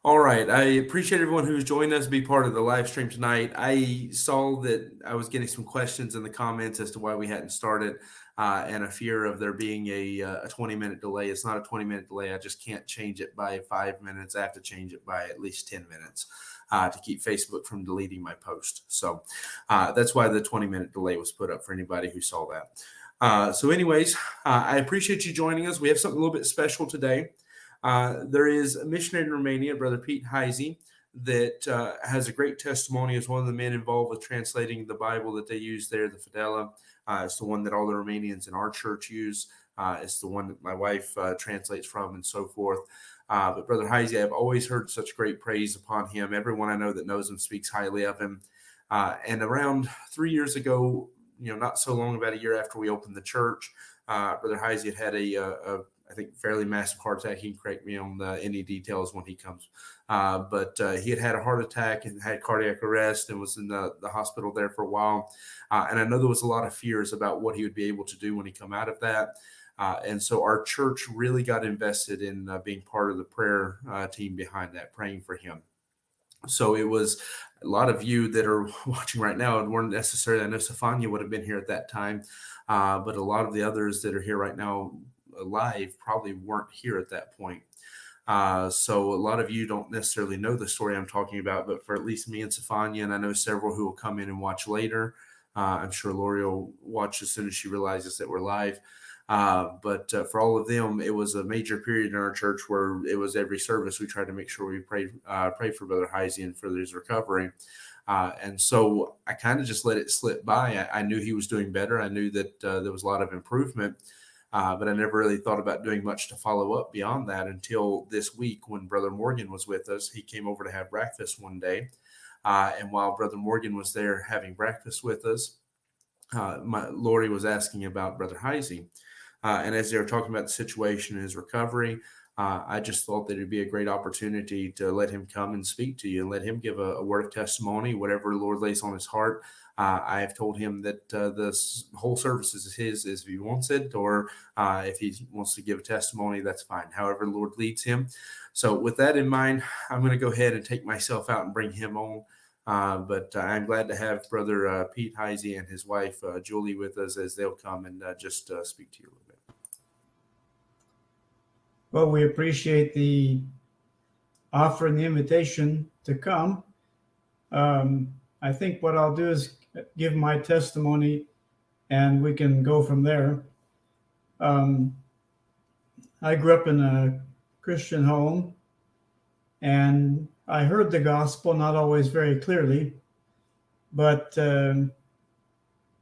All right. I appreciate everyone who's joined us to be part of the live stream tonight. I saw that I was getting some questions in the comments as to why we hadn't started and a fear of there being a 20-minute delay. It's not a 20-minute delay. I just can't change it by 5 minutes. I have to change it by at least 10 minutes to keep Facebook from deleting my post. So that's why the 20-minute delay was put up for anybody who saw that. Anyways, I appreciate you joining us. We have something a little bit special today. There is a missionary in Romania, Brother Pete Heisey, that has a great testimony as one of the men involved with translating the Bible that they use there, the Fidela. It's the one that all the Romanians in our church use. It's the one that my wife translates from and so forth. But Brother Heisey, I've always heard such great praise upon him. Everyone I know that knows him speaks highly of him. And around 3 years ago, not so long, about a year after we opened the church, Brother Heisey had I think, fairly massive heart attack. He can correct me on any details when he comes. But he had a heart attack and had cardiac arrest and was in the hospital there for a while. And I know there was a lot of fears about what he would be able to do when he come out of that. And so our church really got invested in being part of the prayer team behind that, praying for him. So it was a lot of you that are watching right now and weren't necessarily, I know Stefania would have been here at that time, but a lot of the others that are here right now live probably weren't here at that point. So a lot of you don't necessarily know the story I'm talking about, but for at least me and Stefania, and I know several who will come in and watch later. I'm sure Lori will watch as soon as she realizes that we're live. But for all of them, it was a major period in our church where it was every service we tried to make sure we pray for Brother Heisey and for his recovery. And so I kind of just let it slip by. I knew he was doing better. I knew that there was a lot of improvement. But I never really thought about doing much to follow up beyond that until this week when Brother Morgan was with us. He came over to have breakfast one day. And while Brother Morgan was there having breakfast with us, Lori was asking about Brother Heisey. And as they were talking about the situation and his recovery, I just thought that it'd be a great opportunity to let him come and speak to you and let him give a word of testimony, whatever the Lord lays on his heart. I have told him that this whole service is his if he wants it, or if he wants to give a testimony, that's fine. However the Lord leads him. So with that in mind, I'm going to go ahead and take myself out and bring him on. But I'm glad to have Brother Pete Heisey and his wife, Julie, with us as they'll come and just speak to you a little bit. Well, we appreciate the offer and the invitation to come. I think what I'll do is give my testimony and we can go from there. I grew up in a Christian home and I heard the gospel, not always very clearly, but I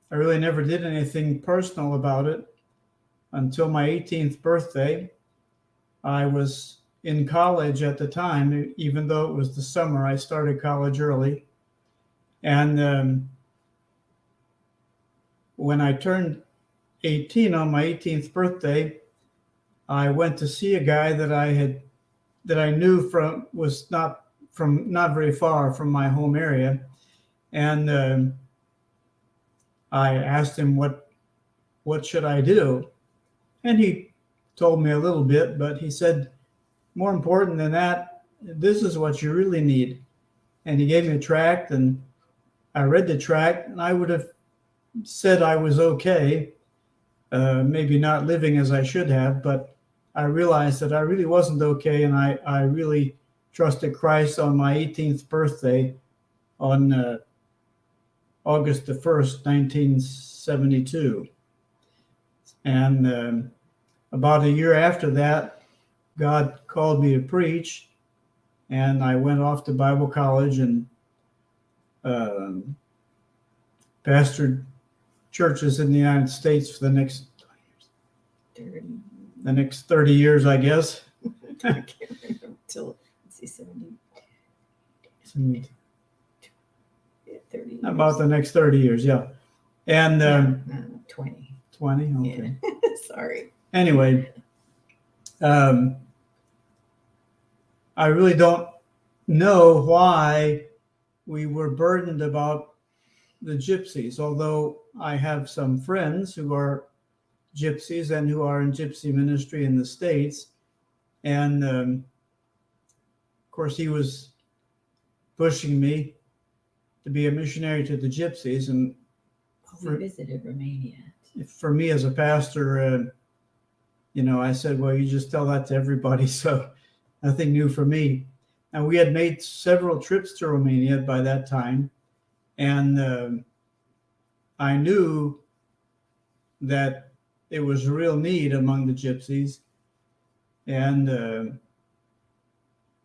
really never did anything personal about it until my 18th birthday. I was in college at the time, even though it was the summer. I started college early. And when I turned 18 on my 18th birthday, I went to see a guy that I knew was not very far from my home area. And I asked him what should I do? And he told me a little bit, but he said, more important than that, this is what you really need. And he gave me a tract, and I read the tract, and I would have said I was okay, maybe not living as I should have, but I realized that I really wasn't okay, and I really trusted Christ on my 18th birthday on August the 1st, 1972. And about a year after that, God called me to preach, and I went off to Bible college and pastored churches in the United States for the next 30 years, I guess. I can't remember till 70. 30 years. About the next 30 years, yeah. And 20. 20, okay. Yeah. Sorry. Anyway, I really don't know why we were burdened about the gypsies, although I have some friends who are gypsies and who are in gypsy ministry in the States. And course, he was pushing me to be a missionary to the gypsies. And We visited Romania. for me as a pastor, I said, well, you just tell that to everybody. So nothing new for me. And we had made several trips to Romania by that time. And I knew that there was a real need among the gypsies. And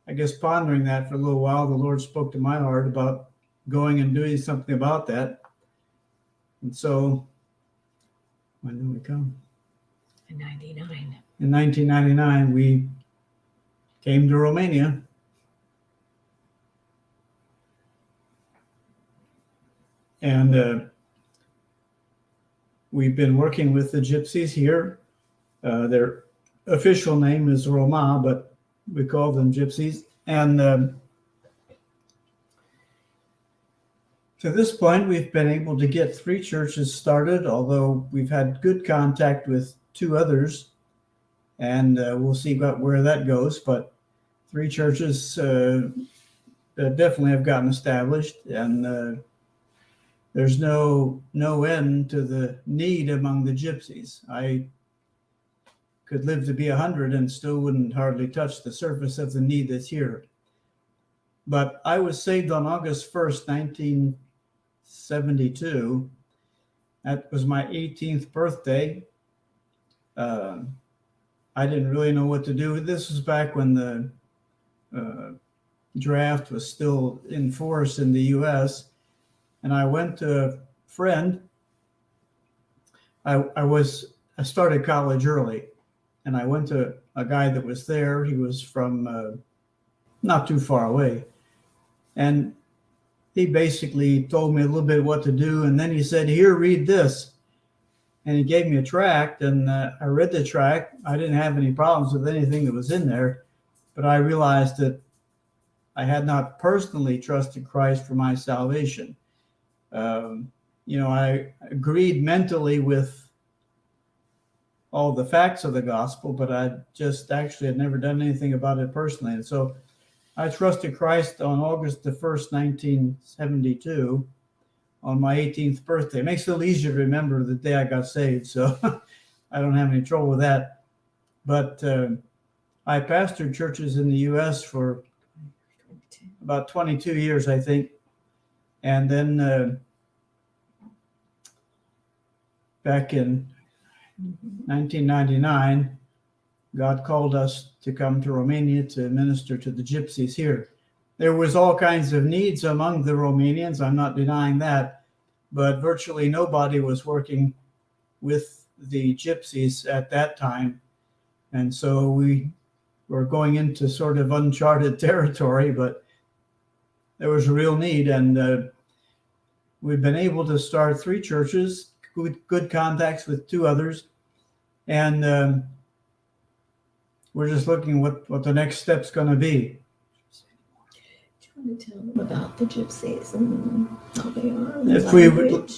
I guess pondering that for a little while, the Lord spoke to my heart about going and doing something about that. And so, when did we come? In 99. In 1999, we came to Romania. And we've been working with the gypsies here. Their official name is Roma, but we call them gypsies. And to this point, we've been able to get 3 churches started, although we've had good contact with 2 others. And we'll see where that goes. But 3 churches definitely have gotten established. And there's no end to the need among the gypsies. I could live to be 100 and still wouldn't hardly touch the surface of the need that's here. But I was saved on August 1st, 1972. That was my 18th birthday. I didn't really know what to do. This was back when the draft was still in force in the U.S., and I went to a friend. I started college early, and I went to a guy that was there. He was from not too far away. And he basically told me a little bit what to do. And then he said, here, read this. And he gave me a tract, and I read the tract. I didn't have any problems with anything that was in there, but I realized that I had not personally trusted Christ for my salvation. I agreed mentally with all the facts of the gospel, but I just actually had never done anything about it personally. And so I trusted Christ on August the 1st, 1972, on my 18th birthday. It makes it a little easier to remember the day I got saved, so I don't have any trouble with that. But I pastored churches in the U.S. for about 22 years, I think. And then back in 1999, God called us to come to Romania to minister to the gypsies here. There was all kinds of needs among the Romanians. I'm not denying that, but virtually nobody was working with the gypsies at that time. And so we were going into sort of uncharted territory, but there was a real need. And we've been able to start 3 churches, good contacts with 2 others. And we're just looking what the next step's going to be. Do you want to tell them about the gypsies and how they are? If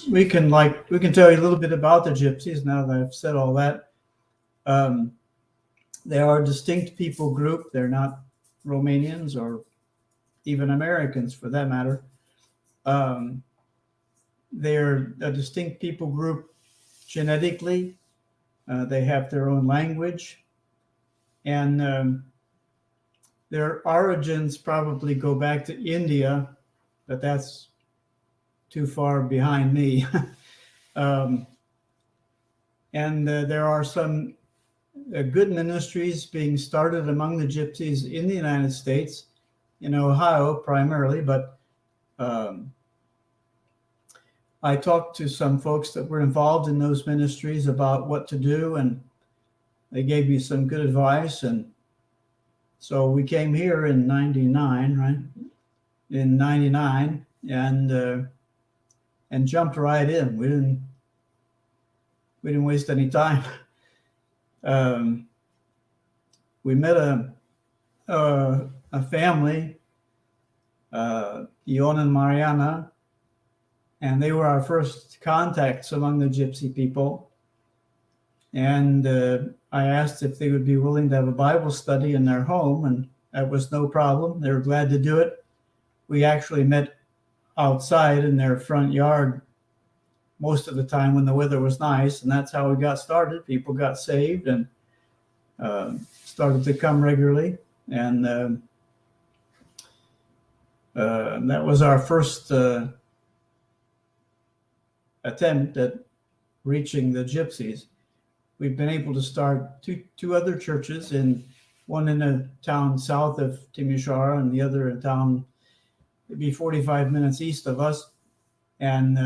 we can tell you a little bit about the gypsies now that I've said all that. They are a distinct people group. They're not Romanians or even Americans for that matter. They're a distinct people group genetically. They have their own language, and their origins probably go back to India, but that's too far behind me. And there are some good ministries being started among the gypsies in the United States, in Ohio primarily, but I talked to some folks that were involved in those ministries about what to do, and they gave me some good advice. And so we came here in 99, right? In 99, and jumped right in. We didn't waste any time. We met a family, Ion and Mariana, and they were our first contacts among the gypsy people. And I asked if they would be willing to have a Bible study in their home, and That was no problem. They were glad to do it. We actually met outside in their front yard most of the time when the weather was nice, and that's how we got started. People got saved and started to come regularly, and that was our first attempt at reaching the gypsies. We've been able to start two other churches, one in a town south of Timișoara and the other in town maybe 45 minutes east of us, and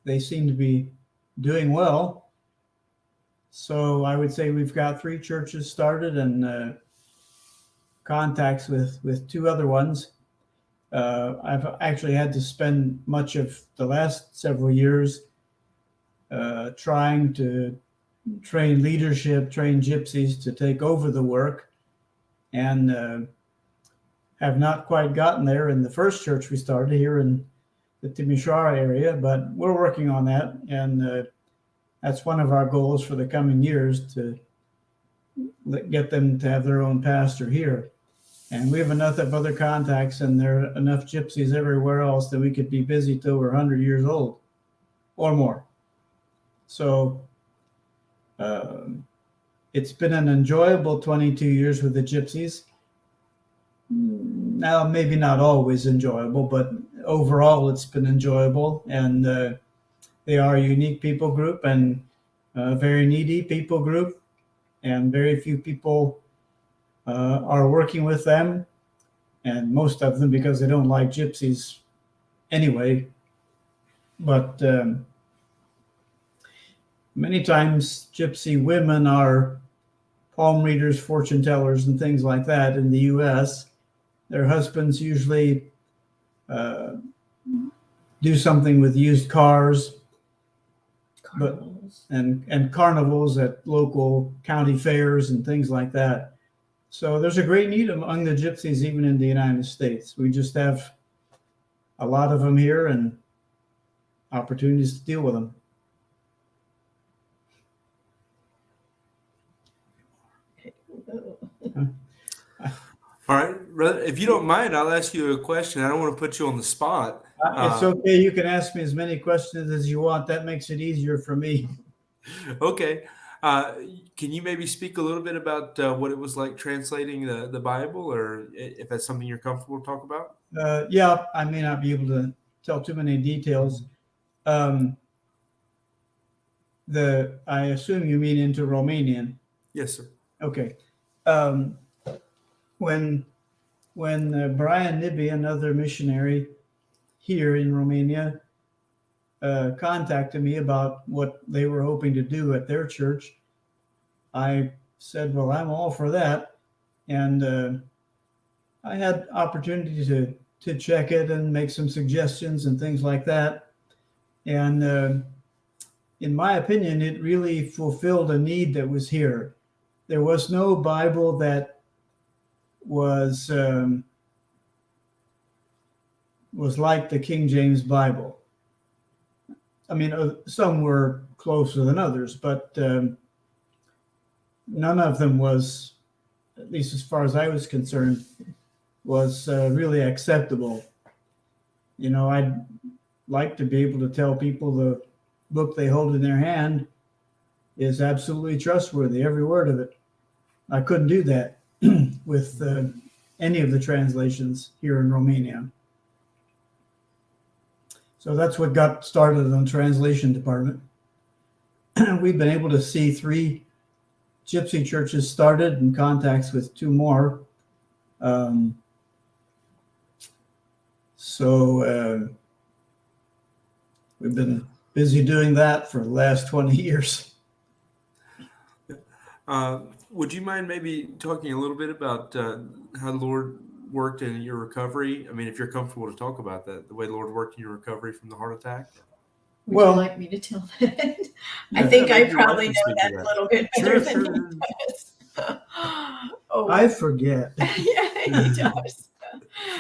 they seem to be doing well. So I would say we've got 3 churches started and contacts with 2 other ones. I've actually had to spend much of the last several years trying to train leadership, train gypsies to take over the work, and have not quite gotten there in the first church we started here in the Timișoara area, but we're working on that, and that's one of our goals for the coming years, to get them to have their own pastor here. And we have enough of other contacts, and there are enough gypsies everywhere else that we could be busy till we're 100 years old or more. So it's been an enjoyable 22 years with the gypsies. Now, maybe not always enjoyable, but overall it's been enjoyable, and they are a unique people group and a very needy people group, and very few people are working with them, and most of them because they don't like gypsies anyway. But many times gypsy women are palm readers, fortune tellers, and things like that in the U.S. Their husbands usually do something with used cars, Carnivals. and carnivals at local county fairs and things like that. So there's a great need among the gypsies, even in the United States. We just have a lot of them here and opportunities to deal with them. All right, brother, if you don't mind, I'll ask you a question. I don't want to put you on the spot. It's okay. You can ask me as many questions as you want. That makes it easier for me. Okay. Can you maybe speak a little bit about what it was like translating the Bible, or if that's something you're comfortable to talk about? Yeah, I may not be able to tell too many details. I assume you mean into Romanian. Yes, sir. Okay. When Brian Nibby, another missionary here in Romania, contacted me about what they were hoping to do at their church, I said, well, I'm all for that. And I had opportunity to check it and make some suggestions and things like that. And in my opinion, it really fulfilled a need that was here. There was no Bible that was like the King James Bible. I mean, some were closer than others, but none of them was, at least as far as I was concerned, was really acceptable. You know, I'd like to be able to tell people the book they hold in their hand is absolutely trustworthy, every word of it. I couldn't do that with any of the translations here in Romania. So that's what got started on the translation department. We've been able to see 3 gypsy churches started and contacts with 2 more. So we've been busy doing that for the last 20 years. Would you mind maybe talking a little bit about how the Lord worked in your recovery? I mean, if you're comfortable to talk about that, the way the Lord worked in your recovery from the heart attack. Would you like me to tell that? I think I probably know that a little bit better than he does. Oh, I forget. yeah, he does.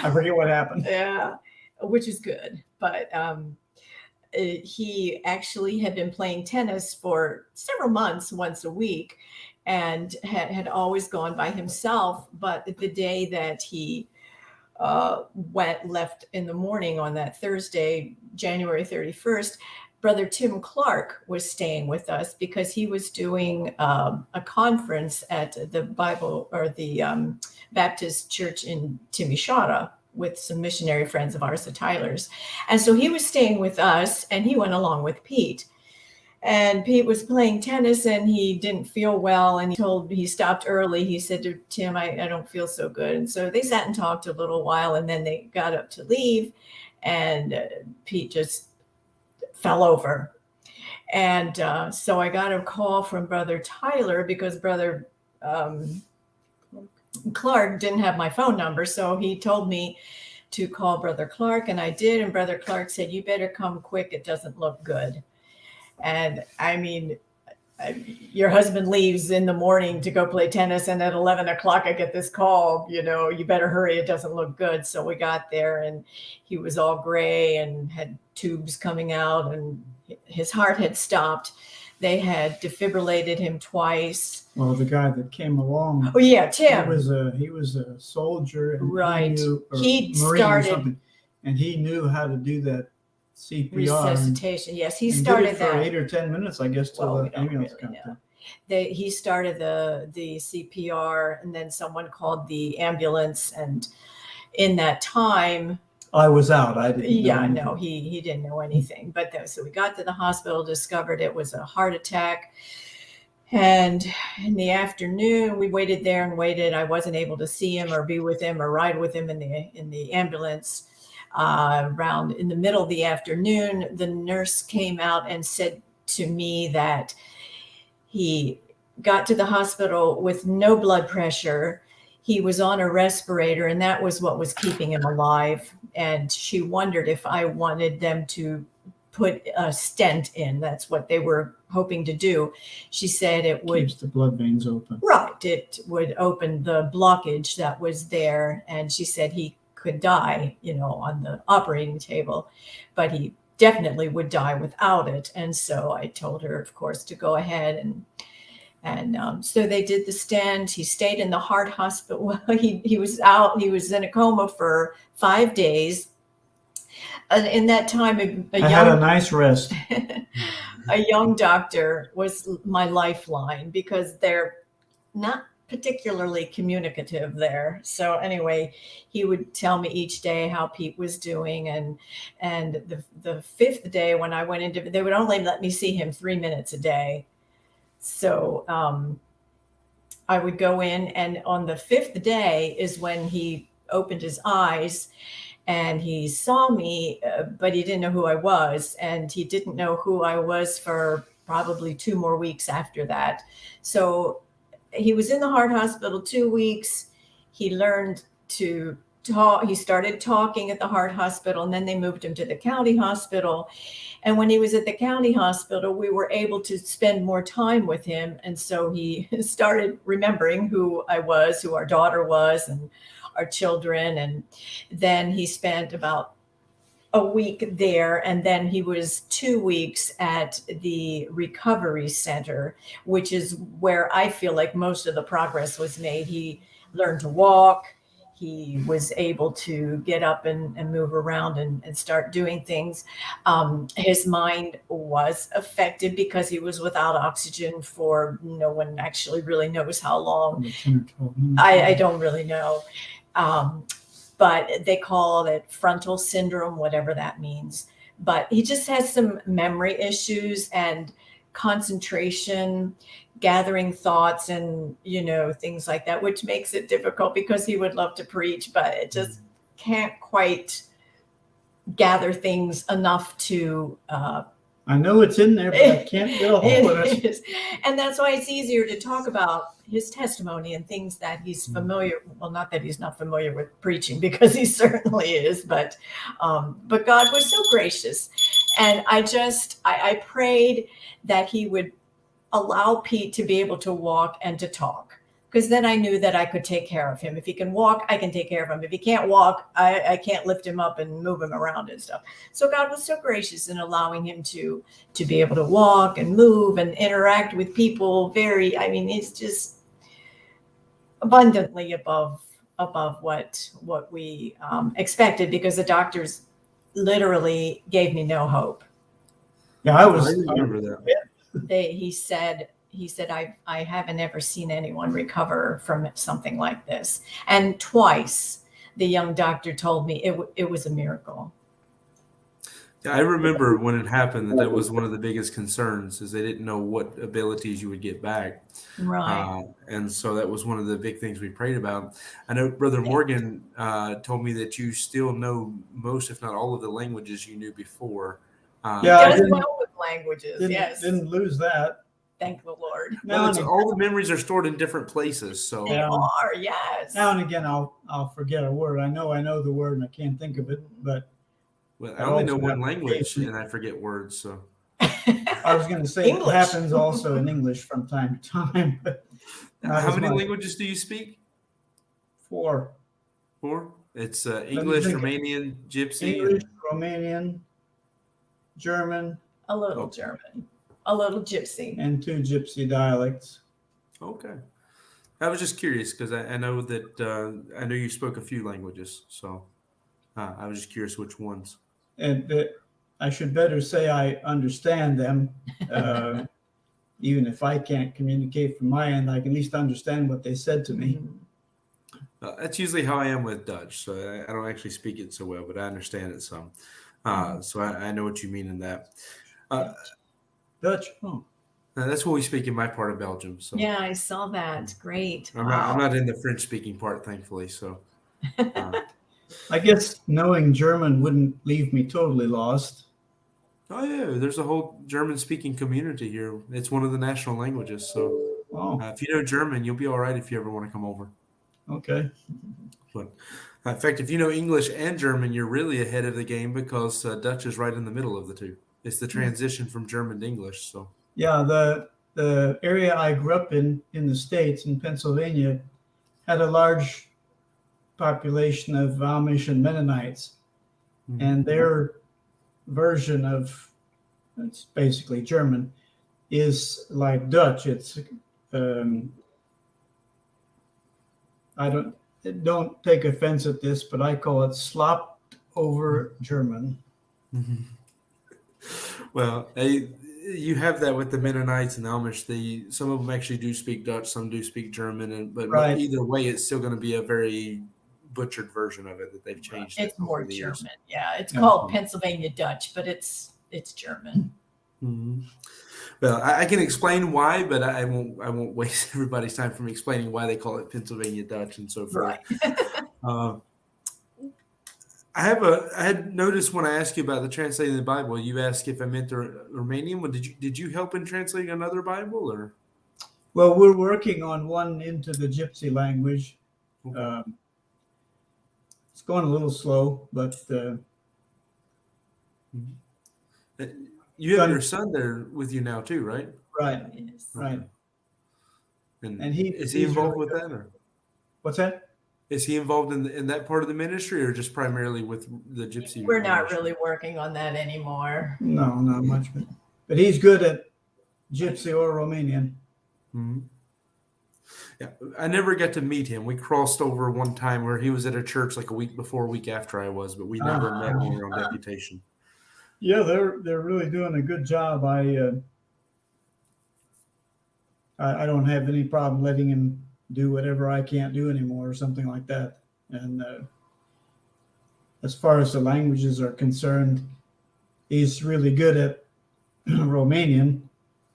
I forget what happened. Yeah, which is good. But he actually had been playing tennis for several months, once a week, and had always gone by himself. But the day that he left in the morning on that Thursday, January 31st, Brother Tim Clark was staying with us because he was doing a conference at the Bible or the Baptist Church in Timisoara with some missionary friends of ours, the Tylers. And so he was staying with us, and he went along with Pete. And Pete was playing tennis and he didn't feel well. And he stopped early. He said to Tim, I don't feel so good. And so they sat and talked a little while, and then they got up to leave, and Pete just fell over. And so I got a call from Brother Tyler because Brother Clark didn't have my phone number. So he told me to call Brother Clark, and I did. And Brother Clark said, you better come quick. It doesn't look good. And I mean, your husband leaves in the morning to go play tennis, and at 11 o'clock I get this call, you better hurry. It doesn't look good. So we got there, and he was all gray and had tubes coming out, and his heart had stopped. They had defibrillated him twice. Well, the guy that came along. Oh yeah, Tim. He was a soldier, and right. He started, and he knew how to do that CPR resuscitation. Yes, he started did it for 8 or 10 minutes, I guess, till the ambulance comes. He started the CPR, and then someone called the ambulance. And in that time, I was out. I didn't. Yeah, no, he didn't know anything. But so we got to the hospital, discovered it was a heart attack. And in the afternoon, we waited there and waited. I wasn't able to see him or be with him or ride with him in the ambulance. Around in the middle of the afternoon, the nurse came out and said to me that he got to the hospital with no blood pressure. He was on a respirator, and that was what was keeping him alive. And she wondered if I wanted them to put a stent in. That's what they were hoping to do. She said it would keeps the blood veins open. Right. It would open the blockage that was there. And she said he could die, on the operating table, but he definitely would die without it. And so I told her, of course, to go ahead. And so they did the stent. He stayed in the heart hospital. He was out. He was in a coma for 5 days. And in that time, I had a nice rest. A young doctor was my lifeline because they're not particularly communicative there. So anyway, he would tell me each day how Pete was doing. And the fifth day when I went into, they would only let me see him 3 minutes a day. So I would go in, and on the fifth day is when he opened his eyes and he saw me, but he didn't know who I was. And he didn't know who I was for probably 2 more weeks after that. So he was in the heart hospital 2 weeks. He learned to talk. He started talking at the heart hospital, and then they moved him to the county hospital. And when he was at the county hospital, we were able to spend more time with him. And so he started remembering who I was, who our daughter was, and our children. And then he spent about a week there, and then he was 2 weeks at the recovery center, which is where I feel like most of the progress was made. He learned to walk. He was able to get up and move around and start doing things. His mind was affected because he was without oxygen for no one actually really knows how long. 10 or 12 minutes. I don't really know. But they call it frontal syndrome, whatever that means. But he just has some memory issues and concentration, gathering thoughts, and, things like that, which makes it difficult because he would love to preach, but it just can't quite gather things enough to I know it's in there, but I can't get a hold of it. And that's why it's easier to talk about his testimony and things that he's familiar. Well, not that he's not familiar with preaching, because he certainly is, but God was so gracious. And I prayed that he would allow Pete to be able to walk and to talk. because then I knew that I could take care of him. If he can walk, I can take care of him. If he can't walk, I can't lift him up and move him around and stuff. So God was so gracious in allowing him to be able to walk and move and interact with people. It's just abundantly above what we expected, because the doctors literally gave me no hope. Yeah, I remember that. He said, I haven't ever seen anyone recover from something like this. And twice the young doctor told me it was a miracle. Yeah, I remember when it happened that was one of the biggest concerns, is they didn't know what abilities you would get back. Right. And so that was one of the big things we prayed about. I know Brother Morgan told me that you still know most, if not all, of the languages you knew before. Yeah, I Does well with languages. Yes. Didn't lose that. Thank the Lord. Well, all the memories are stored in different places. So They are, yes. Now and again, I'll forget a word. I know the word and I can't think of it, but well, I only know one language and I forget words. So I was going to say it happens also in English from time to time. But how many languages do you speak? 4. 4? It's English, Romanian, Gypsy. English, Romanian, German. A little German. A little Gypsy. And 2 Gypsy dialects. Okay. I was just curious because I know that I know you spoke a few languages. So I was just curious which ones. And I should better say I understand them. Even if I can't communicate from my end, I can at least understand what they said to me. That's usually how I am with Dutch. So I don't actually speak it so well, but I understand it some. So I know what you mean in that. Dutch? Oh. That's what we speak in my part of Belgium. So yeah, I saw that. Great. I'm not in the French-speaking part, thankfully. So I guess knowing German wouldn't leave me totally lost. Oh yeah, there's a whole German-speaking community here. It's one of the national languages. So if you know German, you'll be all right if you ever want to come over. Okay. But in fact, if you know English and German, you're really ahead of the game because Dutch is right in the middle of the two. It's the transition from German to English. So yeah, the area I grew up in the States, in Pennsylvania, had a large population of Amish and Mennonites, and their version of, it's basically German, is like Dutch. It's I don't take offense at this, but I call it slopped over German. Well, you have that with the Mennonites and the Amish. Some of them actually do speak Dutch, some do speak German, but either way, it's still going to be a very butchered version of it that they've changed. It's more German. Yeah, it's called Pennsylvania Dutch, but it's German. Mm-hmm. Well, I can explain why, but I won't waste everybody's time from explaining why they call it Pennsylvania Dutch and so forth. Right. I had noticed when I asked you about the translating the Bible, you asked if I meant the Romanian one. Did you help in translating another Bible, or? Well, we're working on one into the Gypsy language. Okay. It's going a little slow, but you have your son there with you now too, right? Right. Yes. Right. And is he involved with that, or what's that? Is he involved in that part of the ministry, or just primarily with the Gypsy? We're not really working on that anymore. No, not much. But he's good at Gypsy or Romanian. Mm-hmm. Yeah, I never got to meet him. We crossed over one time where he was at a church like a week before, a week after I was, but we never met when we were on deputation. Yeah, they're really doing a good job. I don't have any problem letting him do whatever I can't do anymore or something like that. And as far as the languages are concerned, he's really good at Romanian.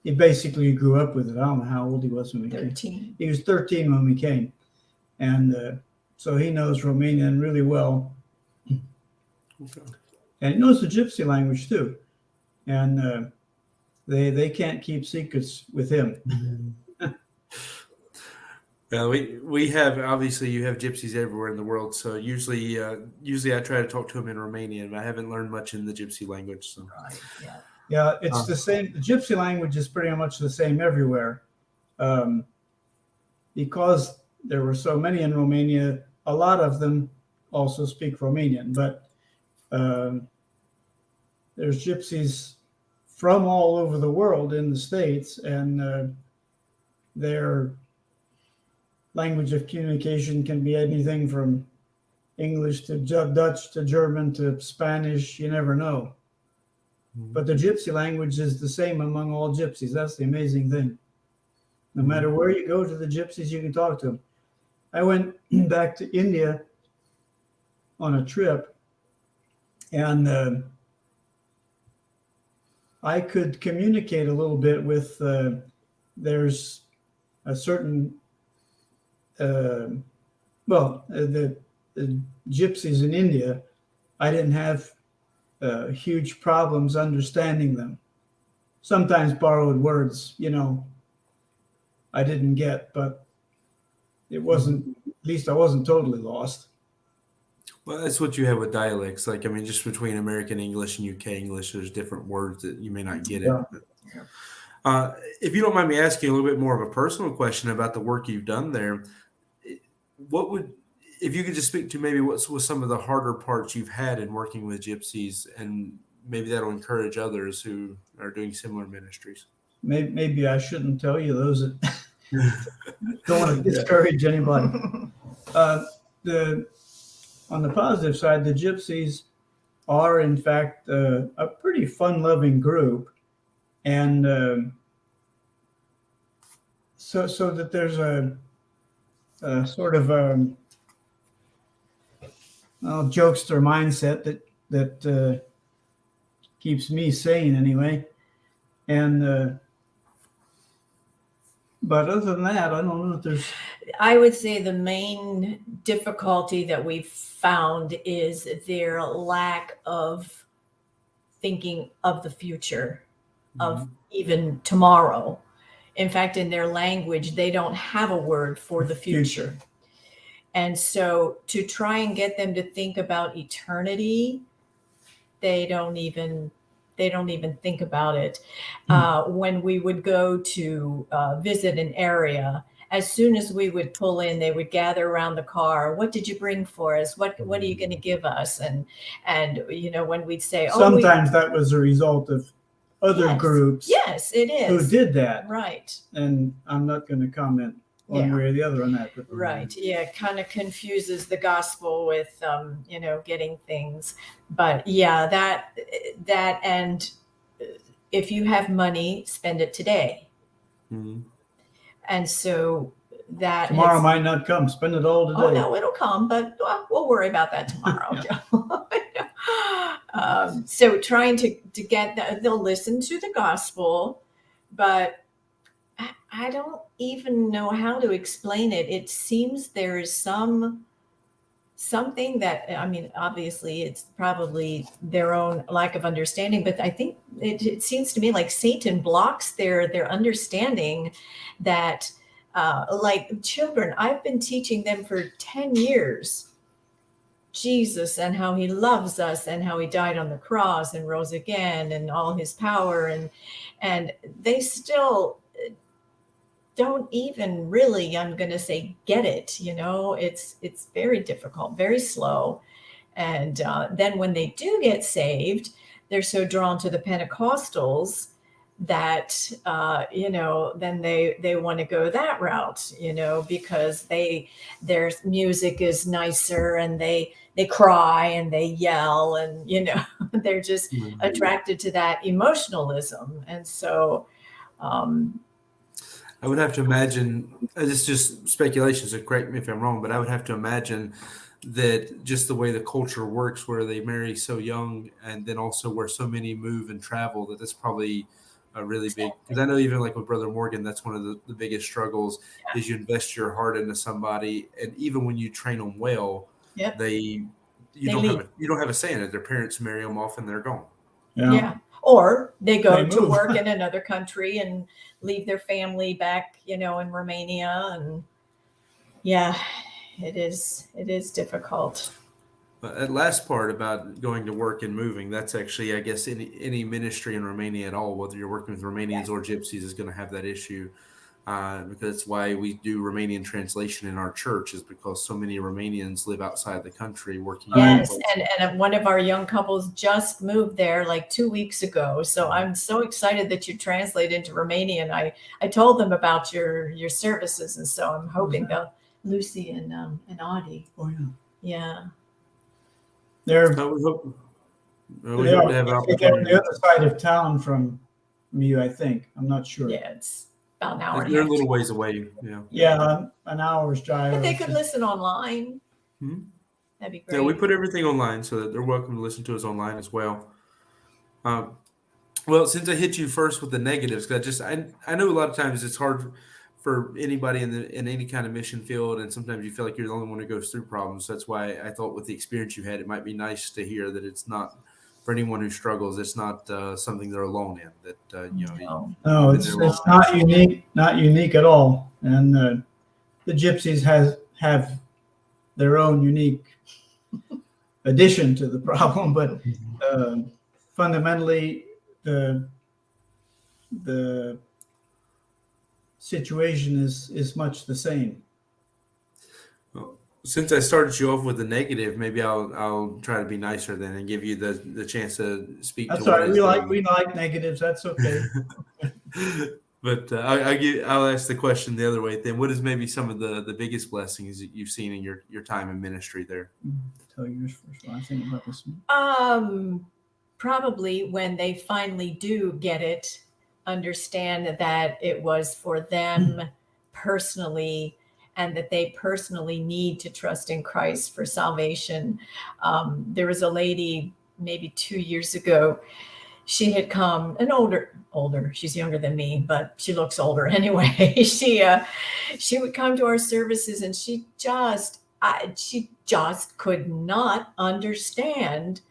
He basically grew up with it. I don't know how old he was when we 13. came. He was 13 when we came. And so he knows Romanian really well. Okay. And he knows the Gypsy language too. And they can't keep secrets with him. Well, we have, obviously you have Gypsies everywhere in the world. So usually I try to talk to them in Romanian, but I haven't learned much in the Gypsy language. So. Right. Yeah. Yeah, it's the same. The Gypsy language is pretty much the same everywhere. because there were so many in Romania, a lot of them also speak Romanian, but there's gypsies from all over the world in the States, and their language of communication can be anything from English to Dutch to German to Spanish. You never know. But the gypsy language is the same among all gypsies. That's the amazing thing. No matter where you go to the gypsies, you can talk to them. I went back to India on a trip, and I could communicate a little bit with, there's a certain, the gypsies in India, I didn't have huge problems understanding them. Sometimes borrowed words, I didn't get, but it wasn't, at least I wasn't totally lost. Well, that's what you have with dialects. Like, I mean, just between American English and UK English, there's different words that you may not get it. Yeah. But, if you don't mind me asking a little bit more of a personal question about the work you've done there, if you could just speak to maybe what was some of the harder parts you've had in working with gypsies, and maybe that'll encourage others who are doing similar ministries. Maybe I shouldn't tell you those that don't want to discourage anybody. On the positive side, the gypsies are, in fact, a pretty fun-loving group, and so that there's a sort of jokester mindset that keeps me sane anyway, and but other than that, I don't know if there's. I would say the main difficulty that we've found is their lack of thinking of the future, of even tomorrow. In fact, in their language, they don't have a word for the future. And so to try and get them to think about eternity, they don't even think about it. When we would go to visit an area, as soon as we would pull in, they would gather around the car. What did you bring for us? What are you going to give us? And when we'd say, sometimes that was a result of other groups. Yes, it is. Who did that. Right. And I'm not going to comment one way or the other on that. But. Right. Yeah. It kind of confuses the gospel with, getting things. But yeah, that, and if you have money, spend it today. Mm-hmm. And so that tomorrow might not come. Spend it all today. Oh no, it'll come, but we'll worry about that tomorrow. So trying to get that, they'll listen to the gospel, but I don't even know how to explain it. It seems there is something that, I mean, obviously it's probably their own lack of understanding, but I think it seems to me like Satan blocks their understanding that, like children, I've been teaching them for 10 years, Jesus and how he loves us and how he died on the cross and rose again and all his power. And they still don't even really, I'm going to say, get it. It's very difficult, very slow. And then when they do get saved, they're so drawn to the Pentecostals that, then they want to go that route, because their music is nicer and they cry and they yell and, they're just attracted to that emotionalism. And so, I would have to imagine, it's just speculation, so correct me if I'm wrong, but I would have to imagine that just the way the culture works, where they marry so young and then also where so many move and travel, that's probably a really big, because I know even like with Brother Morgan, that's one of the biggest struggles is you invest your heart into somebody, and even when you train them well, you don't have a say in it. Their parents marry them off and they're gone. Yeah. Or they go to work in another country and leave their family back, in Romania. And it is difficult. But that last part about going to work and moving, that's actually, I guess, any ministry in Romania at all, whether you're working with Romanians or Gypsies, is going to have that issue. because that's why we do Romanian translation in our church, is because so many Romanians live outside the country working. Yes, and one of our young couples just moved there like 2 weeks ago. So I'm so excited that you translate into Romanian. I told them about your services, and so I'm hoping they'll Lucy and Audie. Oh yeah. Yeah. They're We hope they to are. have an They're on opportunity. the other side of town from you, I think. I'm not sure. Yeah, it's about an hour and a They're a half. little ways away. Yeah. Yeah, an hour's drive. But they or could so. listen online. Mhm. That'd be great. Yeah, we put everything online so that they're welcome to listen to us online as well. Well, since I hit you first with the negatives, because I know a lot of times it's hard for anybody in any kind of mission field, and sometimes you feel like you're the only one who goes through problems. So that's why I thought with the experience you had, it might be nice to hear that it's not for anyone who struggles. It's not something they're alone in. That No. No, you've it's been there it's not unique, not unique at all. And the gypsies have their own unique addition to the problem, but fundamentally the situation is much the same. Since I started you off with the negative, maybe I'll try to be nicer then and give you the chance to speak. That's to all what right. is We like negatives. That's okay. But I'll ask the question the other way. Then, what is maybe some of the biggest blessings that you've seen in your time in ministry there? Tell yours first while I think about this one. Probably when they finally do get it, understand that it was for them personally, and that they personally need to trust in Christ for salvation. There was a lady maybe 2 years ago. She had come, an older. She's younger than me, but she looks older anyway. She would come to our services, and she just could not understand.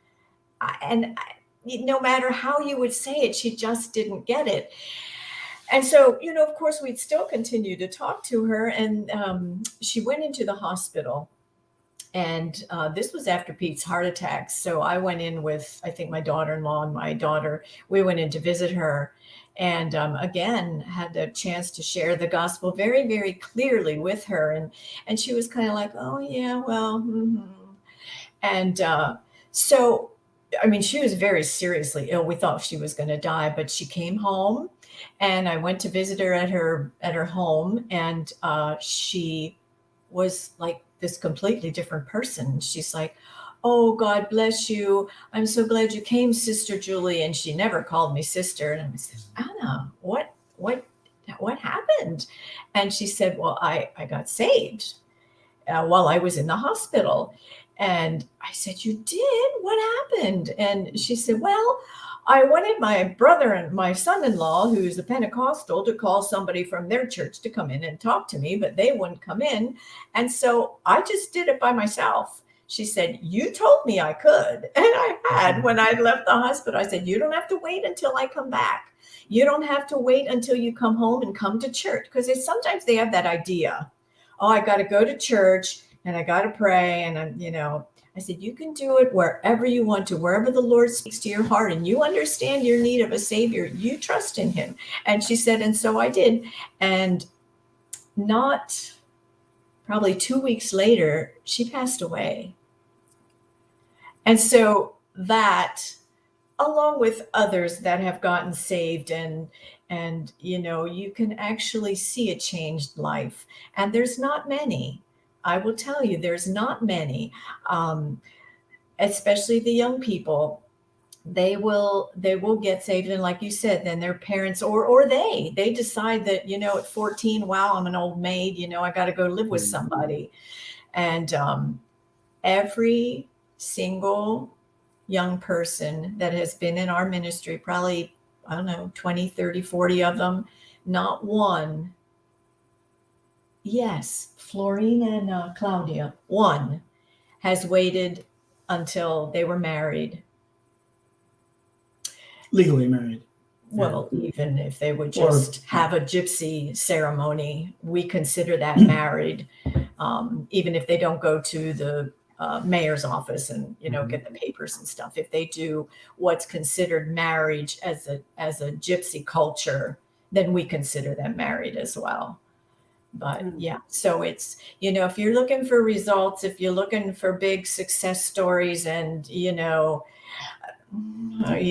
No matter how you would say it, she just didn't get it. And so, of course, we'd still continue to talk to her. And she went into the hospital. And this was after Pete's heart attack. So I went in with, I think, my daughter-in-law and my daughter. We went in to visit her. And again, had the chance to share the gospel very, very clearly with her. And she was kind of like, oh, yeah, well. Mm-hmm. And so, I mean, she was very seriously ill. We thought she was going to die, but she came home, and I went to visit her at her home, and she was like this completely different person. She's like, oh, God bless you. I'm so glad you came, Sister Julie. And she never called me sister. And I said, Anna, what happened? And she said, well, I got saved while I was in the hospital. And I said, you did? What happened? And she said, well, I wanted my brother and my son-in-law, who's a Pentecostal, to call somebody from their church to come in and talk to me, but they wouldn't come in. And so I just did it by myself. She said, you told me I could. And I had. When I left the hospital, I said, you don't have to wait until I come back. You don't have to wait until you come home and come to church. Because sometimes they have that idea. Oh, I got to go to church and I got to pray. And I said, you can do it wherever you want to, wherever the Lord speaks to your heart and you understand your need of a savior, you trust in him. And she said, and so I did. And not probably 2 weeks later, she passed away. And so that, along with others that have gotten saved, and you can actually see a changed life. And there's not many. I will tell you, there's not many, especially the young people. They will get saved, and like you said, then their parents or they decide that at 14, wow, I'm an old maid. I got to go live with somebody, and every single young person that has been in our ministry, probably, I don't know, 20, 30, 40 of them, not one. Yes, Florine and Claudia, one has waited until they were married. Legally married. Well, even if they would just have a gypsy ceremony, we consider that married. Even if they don't go to the mayor's office and get the papers and stuff, if they do what's considered marriage as a gypsy culture, then we consider them married as well. But yeah, so it's, if you're looking for results, if you're looking for big success stories, and you We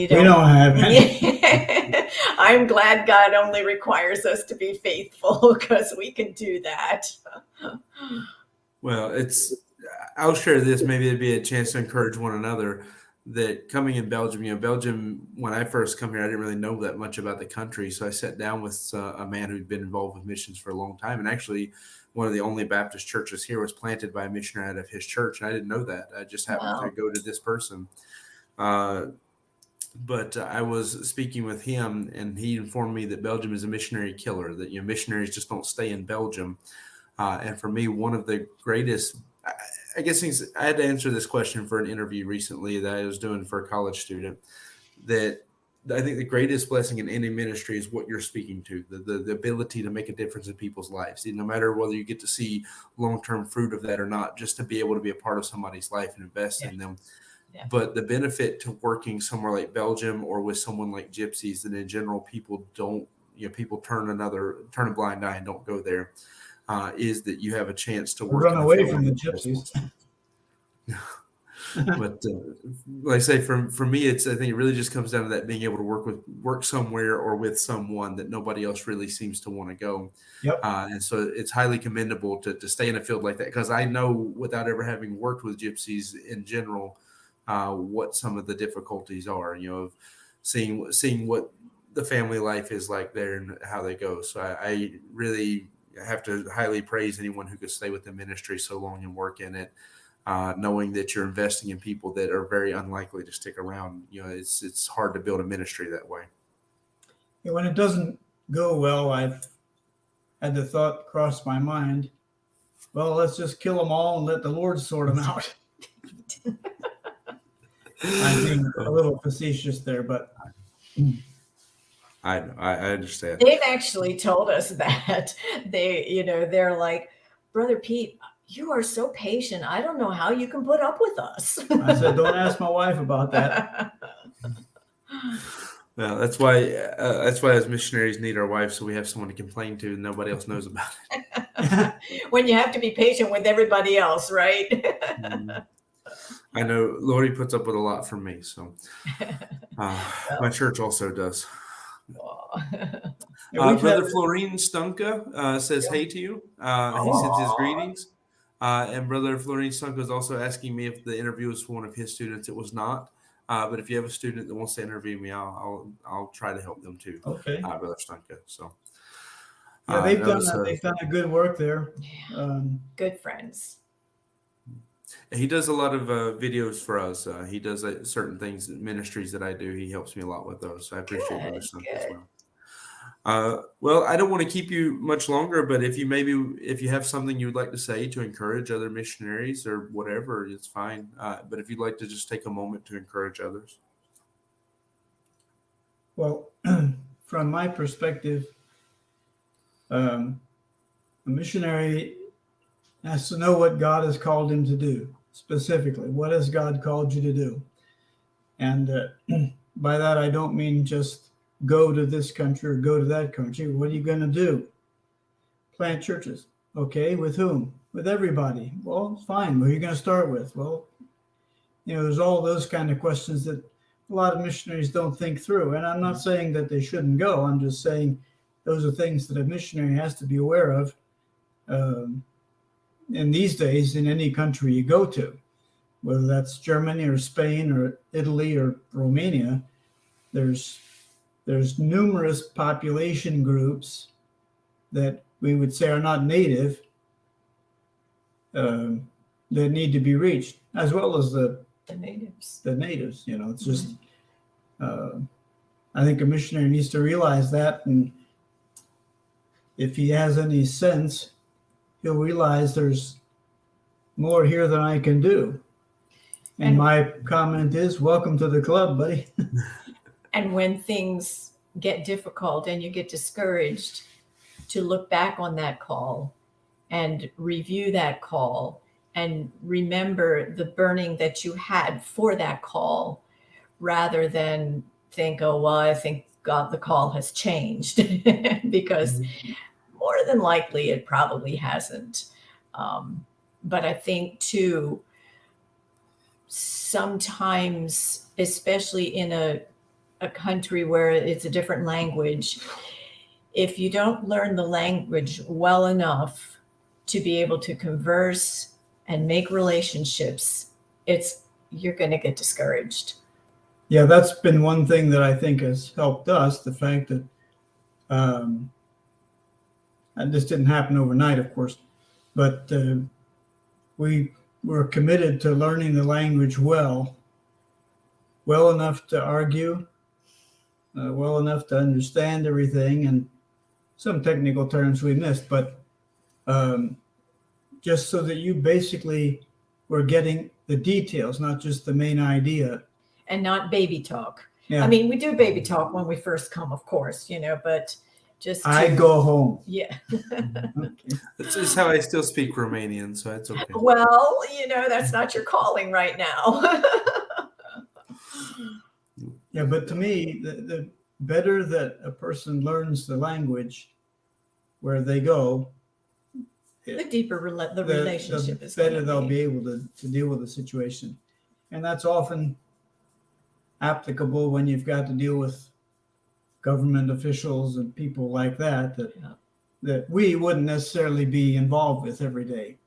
don't have it. I'm glad God only requires us to be faithful, because we can do that. Well, I'll share this. Maybe it'd be a chance to encourage one another. That coming in Belgium, Belgium, when I first come here, I didn't really know that much about the country. So I sat down with a man who'd been involved with missions for a long time. And actually, one of the only Baptist churches here was planted by a missionary out of his church. And I didn't know that. I just happened to go to this person. But I was speaking with him, and he informed me that Belgium is a missionary killer, that missionaries just don't stay in Belgium. And for me, one of the greatest, I guess I had to answer this question for an interview recently that I was doing for a college student, that I think the greatest blessing in any ministry is what you're speaking to, the ability to make a difference in people's lives, no matter whether you get to see long-term fruit of that or not, just to be able to be a part of somebody's life and invest in them. Yeah. But the benefit to working somewhere like Belgium or with someone like Gypsies, that in general people don't, people turn a blind eye and don't go there. Is that you have a chance to run away from the Gypsies. But like I say, for me, I think it really just comes down to that being able to work somewhere or with someone that nobody else really seems to want to go. Yep. And so it's highly commendable to stay in a field like that, because I know, without ever having worked with Gypsies in general, what some of the difficulties are, of seeing what the family life is like there and how they go. So I really have to highly praise anyone who could stay with the ministry so long and work in it, knowing that you're investing in people that are very unlikely to stick around. It's hard to build a ministry that way. When it doesn't go well, I've had the thought cross my mind, well, let's just kill them all and let the Lord sort them out. I'm being a little facetious there, but I understand. They've actually told us that they're like, Brother Pete, you are so patient. I don't know how you can put up with us. I said, don't ask my wife about that. Well, that's why as missionaries need our wives, so we have someone to complain to and nobody else knows about it. When you have to be patient with everybody else, right? I know Lori puts up with a lot from me, so my church also does. Brother Florine Stunka says hey to you. He sends his greetings. And Brother Florine Stunka is also asking me if the interview was for one of his students. It was not. But if you have a student that wants to interview me, I'll try to help them too. Okay. Brother Stunka. So yeah, they've done a good work there. Good friends. He does a lot of videos for us. He does certain things, ministries that I do. He helps me a lot with those. So I appreciate Brother Stunka as well. Well, I don't want to keep you much longer, but if you have something you would like to say to encourage other missionaries or whatever, it's fine. But if you'd like to just take a moment to encourage others. Well, from my perspective, a missionary has to know what God has called him to do. Specifically, what has God called you to do? And by that, I don't mean just go to this country or go to that country. What are you going to do? Plant churches. Okay, with whom? With everybody. Well, fine. Who are you going to start with? Well, there's all those kind of questions that a lot of missionaries don't think through. And I'm not saying that they shouldn't go. I'm just saying those are things that a missionary has to be aware of. In these days, in any country you go to, whether that's Germany or Spain or Italy or Romania, there's numerous population groups that we would say are not native that need to be reached, as well as the natives. The natives, it's just. I think a missionary needs to realize that, and if he has any sense, he'll realize there's more here than I can do. And my comment is, welcome to the club, buddy. And when things get difficult and you get discouraged, to look back on that call and review that call and remember the burning that you had for that call, rather than think, oh, well, I think God, the call has changed because more than likely it probably hasn't. But I think too, sometimes, especially in a country where it's a different language, if you don't learn the language well enough to be able to converse and make relationships, you're going to get discouraged. Yeah, that's been one thing that I think has helped us. The fact that, and this didn't happen overnight, of course, but we were committed to learning the language well enough to argue, well enough to understand everything, and some technical terms we missed, but just so that you basically were getting the details, not just the main idea. And not baby talk. Yeah. I mean, we do baby talk when we first come, of course, but just I go home. Yeah. Okay. This is how I still speak Romanian, so it's okay. Well, that's not your calling right now. Yeah, but to me, the better that a person learns the language where they go, The deeper the relationship the is better gonna they'll be able to deal with the situation. And that's often applicable when you've got to deal with government officials and people like that that we wouldn't necessarily be involved with every day.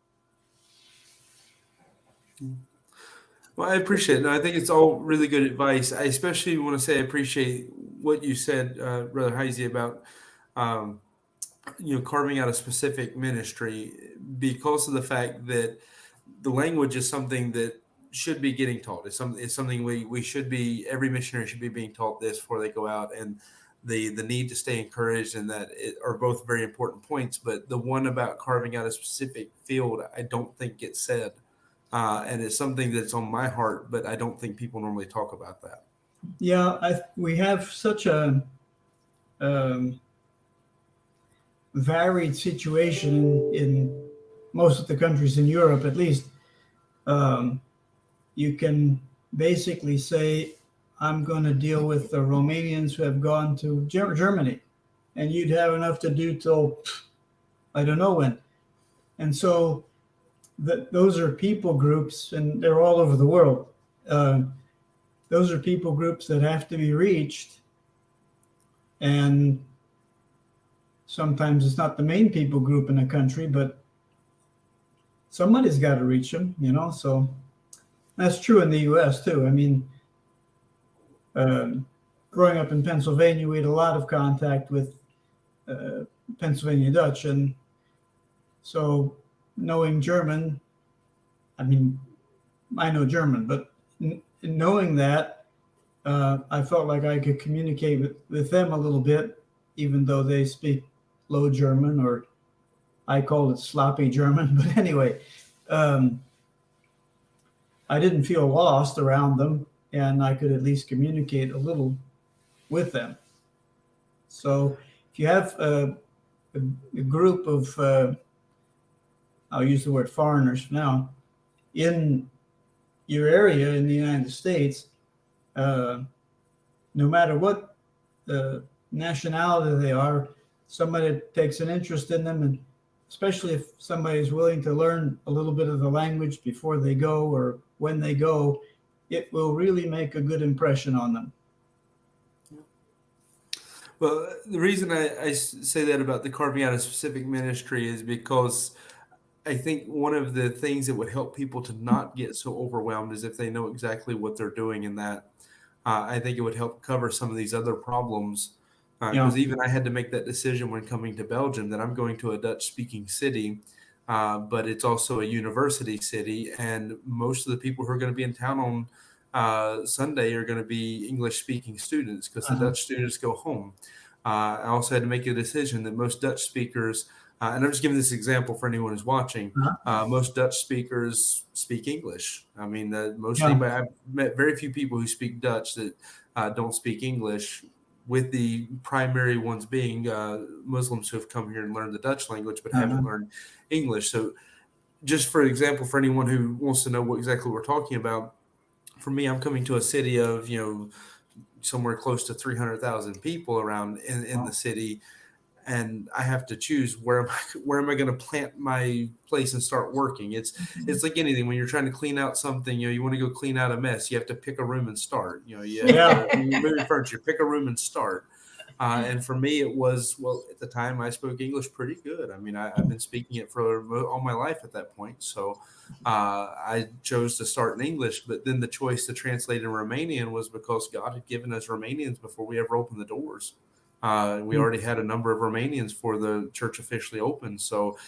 Well, I appreciate it. No, I think it's all really good advice. I especially want to say I appreciate what you said, Brother Heisey, about carving out a specific ministry, because of the fact that the language is something that should be getting taught. It's something we should be, every missionary should be being taught this before they go out, and the need to stay encouraged, and that are both very important points. But the one about carving out a specific field, I don't think gets said. And it's something that's on my heart, but I don't think people normally talk about that. Yeah, we have such a varied situation in most of the countries in Europe, at least. You can basically say, I'm going to deal with the Romanians who have gone to Germany, and you'd have enough to do till I don't know when. And so those are people groups, and they're all over the world. Those are people groups that have to be reached, and sometimes it's not the main people group in a country, but somebody's got to reach them, so that's true in the U.S. too. I mean, growing up in Pennsylvania, we had a lot of contact with Pennsylvania Dutch, and so knowing German, I mean, I know German, but knowing that, I felt like I could communicate with them a little bit, even though they speak Low German, or I called it sloppy German. But anyway, I didn't feel lost around them, and I could at least communicate a little with them. So if you have a group of, I'll use the word foreigners for now, in your area in the United States, no matter what nationality they are, somebody takes an interest in them, and especially if somebody is willing to learn a little bit of the language before they go or when they go, it will really make a good impression on them. Well, the reason I say that about the carving out a specific ministry is because I think one of the things that would help people to not get so overwhelmed is if they know exactly what they're doing in that. I think it would help cover some of these other problems. Because even I had to make that decision when coming to Belgium that I'm going to a Dutch-speaking city, but it's also a university city, and most of the people who are going to be in town on Sunday are going to be English-speaking students, because the Dutch students go home. I also had to make a decision that most Dutch speakers, and I'm just giving this example for anyone who's watching, most Dutch speakers speak English. I mean, I've met very few people who speak Dutch that don't speak English, with the primary ones being Muslims who have come here and learned the Dutch language but haven't learned English. So just for example, for anyone who wants to know what exactly we're talking about, for me, I'm coming to a city of, somewhere close to 300,000 people around in the city, and I have to choose where am I going to plant my place and start working. It's like anything when you're trying to clean out something. You want to go clean out a mess. You have to pick a room and start. You have Yeah. to, when you're moving furniture, pick a room and start. And for me, it was, well, at the time I spoke English pretty good. I mean, I've been speaking it for all my life at that point. So I chose to start in English, but then the choice to translate in Romanian was because God had given us Romanians before we ever opened the doors. We already had a number of Romanians for the church officially open. So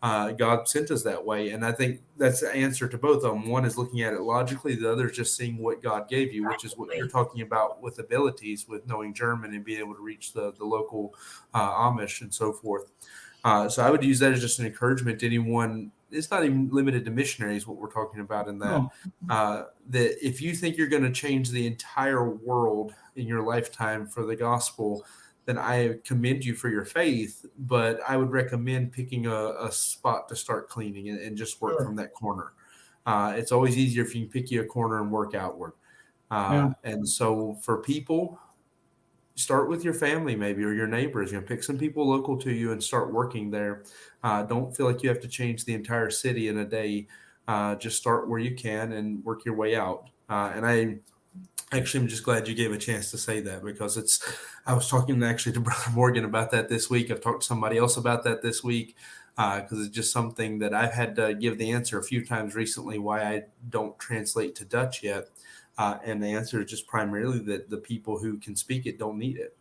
God sent us that way. And I think that's the answer to both of them. One is looking at it logically. The other is just seeing what God gave you, which is what you're talking about with abilities, with knowing German and being able to reach the local Amish and so forth. So I would use that as just an encouragement to anyone. It's not even limited to missionaries, what we're talking about in that, that if you think you're going to change the entire world in your lifetime for the gospel, then I commend you for your faith, but I would recommend picking a spot to start cleaning and just work from that corner. It's always easier if you can pick you a corner and work outward. And so for people, start with your family maybe or your neighbors. Pick some people local to you and start working there. Don't feel like you have to change the entire city in a day. Just start where you can and work your way out. And I'm just glad you gave a chance to say that, because I was talking actually to Brother Morgan about that this week. I've talked to somebody else about that this week, because it's just something that I've had to give the answer a few times recently why I don't translate to Dutch yet. And the answer is just primarily that the people who can speak it don't need it.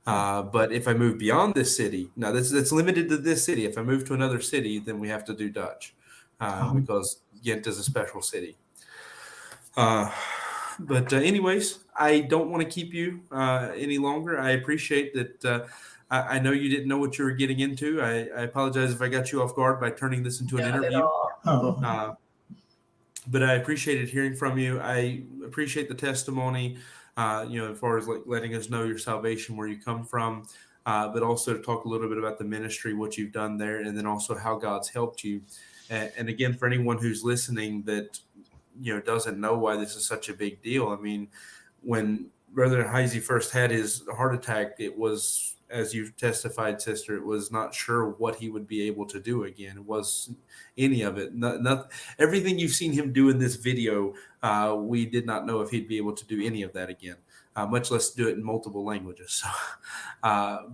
But if I move beyond this city, now that's limited to this city. If I move to another city, then we have to do Dutch, because Ghent is a special city. But anyways, I don't want to keep you any longer. I appreciate that. I know you didn't know what you were getting into. I apologize if I got you off guard by turning this into an interview. But I appreciated hearing from you. I appreciate the testimony, as far as like letting us know your salvation, where you come from, but also to talk a little bit about the ministry, what you've done there, and then also how God's helped you. And again, for anyone who's listening that doesn't know why this is such a big deal. I mean, when Brother Heisey first had his heart attack, it was, as you testified, sister, it was not sure what he would be able to do again. It was any of it. Not everything you've seen him do in this video. We did not know if he'd be able to do any of that again, much less do it in multiple languages. So,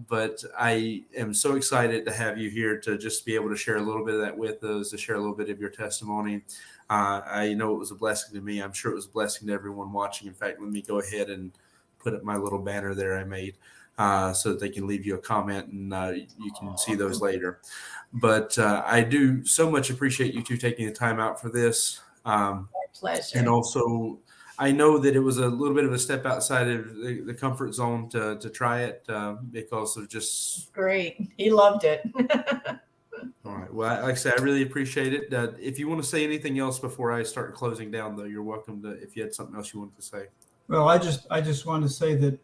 but I am so excited to have you here to just be able to share a little bit of that with us, to share a little bit of your testimony. I know it was a blessing to me. I'm sure it was a blessing to everyone watching. In fact, let me go ahead and put up my little banner there I made, so that they can leave you a comment, and you can see those later. But I do so much appreciate you two taking the time out for this. My pleasure. And also, I know that it was a little bit of a step outside of the comfort zone to try it, because of just... Great. He loved it. All right. Well, like I said, I really appreciate it. If you want to say anything else before I start closing down, though, you're welcome to, if you had something else you wanted to say. Well, I just want to say that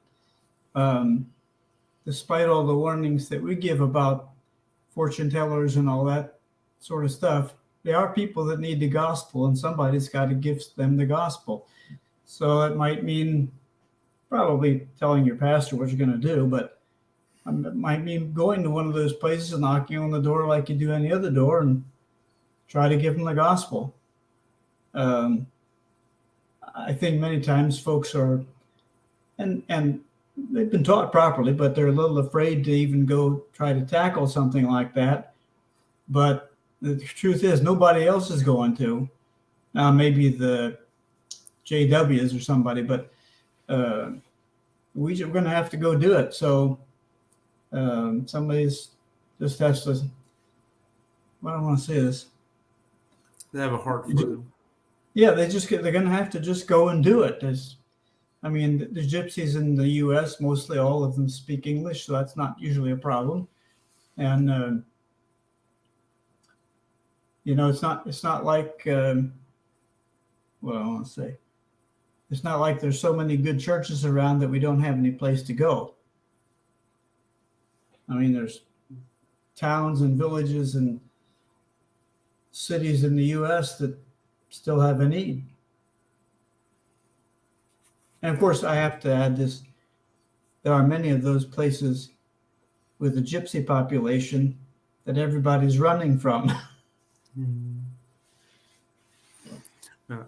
despite all the warnings that we give about fortune tellers and all that sort of stuff, there are people that need the gospel, and somebody's got to give them the gospel. So it might mean probably telling your pastor what you're going to do, but it might mean going to one of those places and knocking on the door like you do any other door and try to give them the gospel. I think many times folks are, and they've been taught properly, but they're a little afraid to even go try to tackle something like that. But the truth is, nobody else is going to. Now, maybe the JWs or somebody, but we're going to have to go do it. So somebody's just has to, well, I don't want to say this. They have a heart for them. Yeah, they're going to have to just go and do it. The gypsies in the U.S., mostly all of them speak English, so that's not usually a problem. And it's not like well, I want to say, it's not like there's so many good churches around that we don't have any place to go. I mean, there's towns and villages and cities in the U.S. that still have a need. And of course, I have to add this. there are many of those places with a gypsy population that everybody's running from.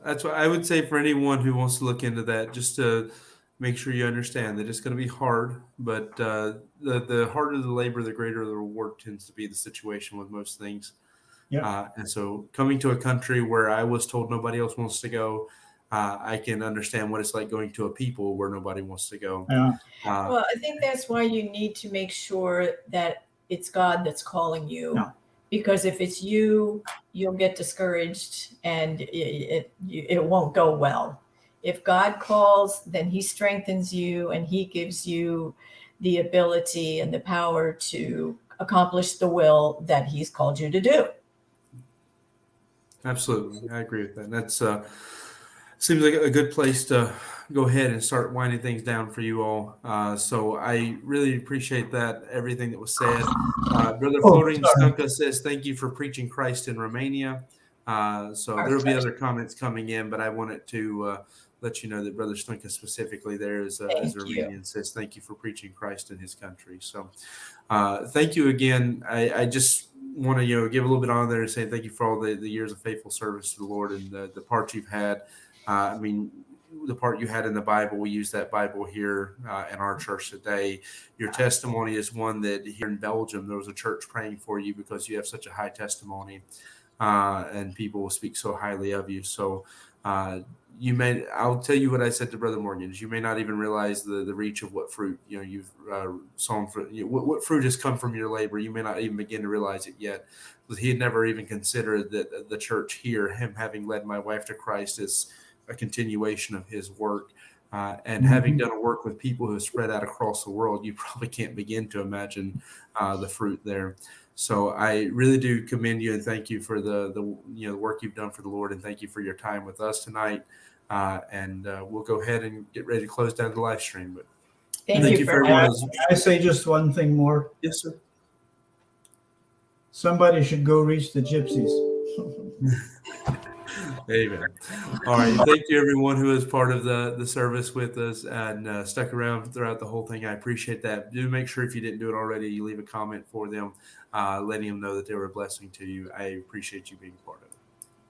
That's what I would say for anyone who wants to look into that, just to make sure you understand that it's going to be hard, but the harder the labor, the greater the reward tends to be the situation with most things. Yeah. And so coming to a country where I was told nobody else wants to go, I can understand what it's like going to a people where nobody wants to go. Yeah. Well, I think that's why you need to make sure that it's God that's calling you. Yeah. Because if it's you, you'll get discouraged and it won't go well. If God calls, then he strengthens you and he gives you the ability and the power to accomplish the will that he's called you to do. Absolutely. I agree with that. That's seems like a good place to go ahead and start winding things down for you all. So I really appreciate that, everything that was said. Brother Floating Stunka says, thank you for preaching Christ in Romania. So there will be other comments coming in, but I wanted to let you know that Brother Stunka specifically there is a Romanian says, thank you for preaching Christ in his country. So thank you again. I just want to give a little bit on there and say thank you for all the years of faithful service to the Lord and the part you've had. I mean, the part you had in the Bible, we use that Bible here in our church today. Your testimony is one that here in Belgium, there was a church praying for you because you have such a high testimony and people will speak so highly of you. So I'll tell you what I said to Brother Morgan, is you may not even realize the reach of what fruit, you've sown for, what fruit has come from your labor. You may not even begin to realize it yet. He had never even considered that the church here, him having led my wife to Christ, is a continuation of his work. And having done a work with people who have spread out across the world, you probably can't begin to imagine the fruit there. So I really do commend you and thank you for the work you've done for the Lord, and thank you for your time with us tonight. And we'll go ahead and get ready to close down the live stream. But thank you for everyone. I say just one thing more. Yes, sir. Somebody should go reach the gypsies. Amen. All right. Thank you, everyone who is part of the service with us and stuck around throughout the whole thing. I appreciate that. Do make sure if you didn't do it already, you leave a comment for them, letting them know that they were a blessing to you. I appreciate you being part of it.